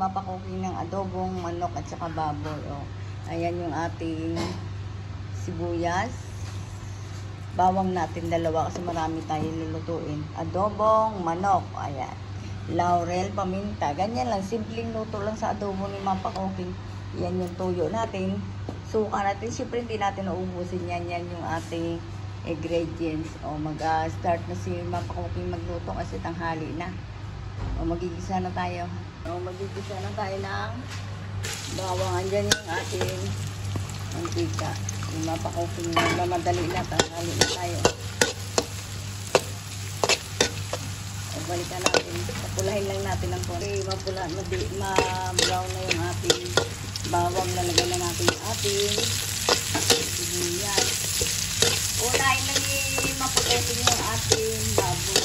mapakuking ng adobong manok at saka baboy. O, ayan yung ating sibuyas. Bawang natin dalawa kasi marami tayong lulutuin. Adobong manok. Ayan. Laurel, paminta. Ganyan lang. Simpleng luto lang sa adobo ni mapakuking. Yan yung tuyo natin. Suka natin. Siyempre hindi natin nauubusin yan. Yan yung ating ingredients. O mag-start na si mapakuking magluto kasi tanghali na. O magigisa na tayo. O magigisa na tayo ng bawang. Andyan yung ating mantika. Yung mapakuking na madali na. Tanghali na tayo. O balikan natin. Papulahin lang natin ng konti. Ma-brown na yung ating bawang. Lalagay na natin yung ating sibuyas. Unahin lang yung mapulitin yung ating baboy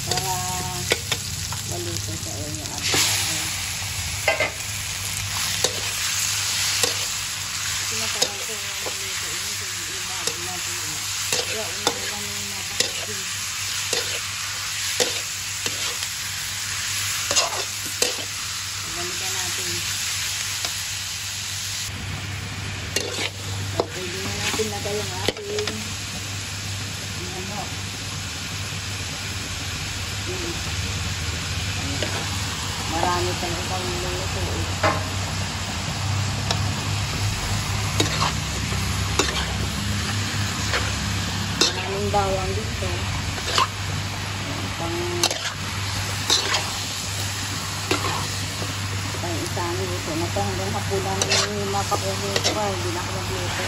para maluto sa yung ating baboy. Sinataran ko yung maluto yung baboy natin. Kaya unahin lang yung mapakukin. Balikan natin. Okay, di na natin lagay yung ating manok. Marami talaga kami luluto. Maraming bawang dito. Pang isang luto na ito. Hanggang hapunan yung mapakuhin ito pa. Hindi na ako magluto.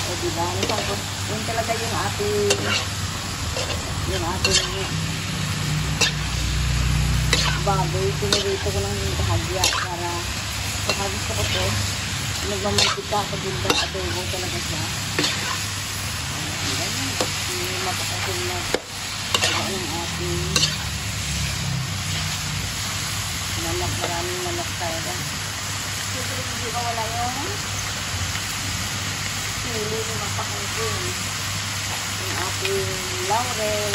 O diba? Yun talaga yung ating baboy. Pinirito ko lang yung bahagya para saka gusto ko po nagmamantika ako din ng adobo talaga siya. Ganyan. Yung mapakuhin na ng ating manok. Maraming manok tayo. Siyempre hindi ko wala yung sili yung mapakuhin. Yung ating laurel,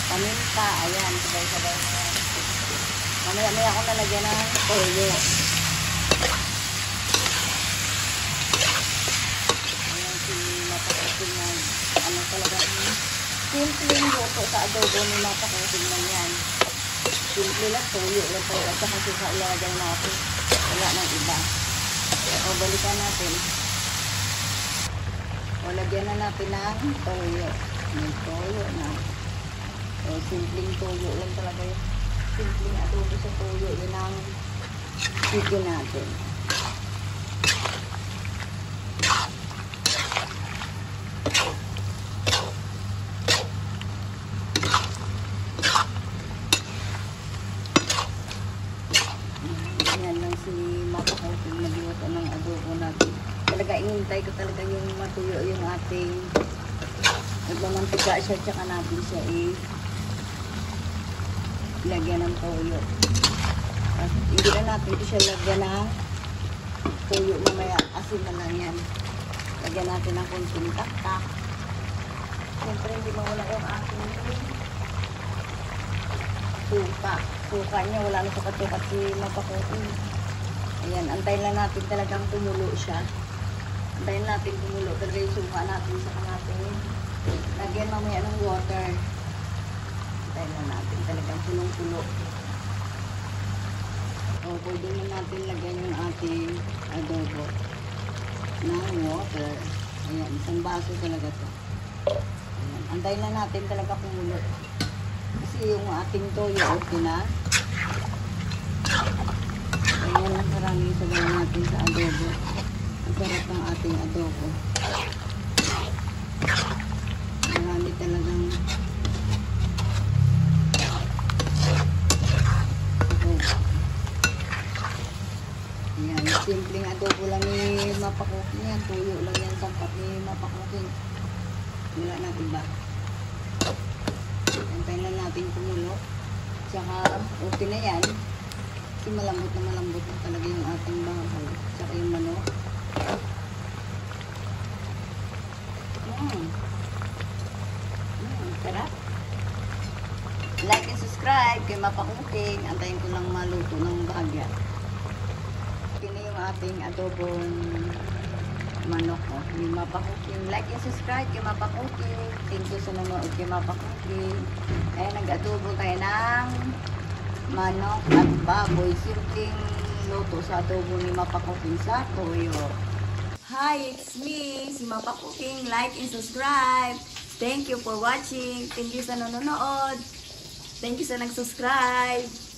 paminta, ayan, sabay-sabay na yan. Mamaya-maya ako nalagyan ng toyo. Ayan, si mapakuhin na, ano talaga, simpleng luto sa adobo ni mapakuhin na yan. Simple lang, toyo lang talaga. At saka sa ilalagay natin, wala nang iba. O, balikan natin. O, lagyan na natin ng toyo. May toyo na. O, simpleng toyo lang talaga yun. Simpleng adobo sa toyo. Yun ang chicken natin. Yan lang si mapakuking nagluto ng adobo natin. Talaga inintay ko talaga yung matuyo yung ating nagmamantika siya tsaka natin siya lagyan ng toyo. At hindi na natin siya lagyan ng toyo mamaya asin na lang yan. Lagyan natin ng kunting taktak. Siyempre hindi mawala yung ating suka. Suka niya wala na sukat-sukat si mapakuking. Ayan, antayin lang natin talagang kumulo siya. Antayin natin kumulo. Talaga yung suka natin sa natin. Lagyan mamaya ng water. Antayin lang natin talagang punong-pulo. O, pwede na natin lagyan yung ating adobo ng water. Ayan, isang baso talaga to. Ayan, antayin lang natin talaga kumulo. Kasi yung ating toyo, okay na. Ayan ang maraming sabaw natin sa adobo. Ang sarap ng ating adobo. Marami talagang ayan, simpleng adobo lang ni mapakuking yan. Tuyo lang yan, sampat ni mapakuking. Wala natin ba? Antayin lang natin kumulo. Tsaka okay na yan. Kasi malambot na talaga yung ating baboy. Tsaka yung manok. Sarap. Like and subscribe kay mapakuking. Antayin ko lang maluto ng bahagya. ating adobong manok. Oh. Ni Mapa Cooking. Like and subscribe kay Mapa Cooking. Thank you sa nanonood kay Mapa Cooking. Ayan, nag-adobo tayo ng manok at baboy. Simpleng luto sa adobo ni Mapa Cooking sa toyo. Hi, it's me, si Mapa Cooking. Like and subscribe. Thank you for watching. Thank you sa nanonood. Thank you sa nag-subscribe.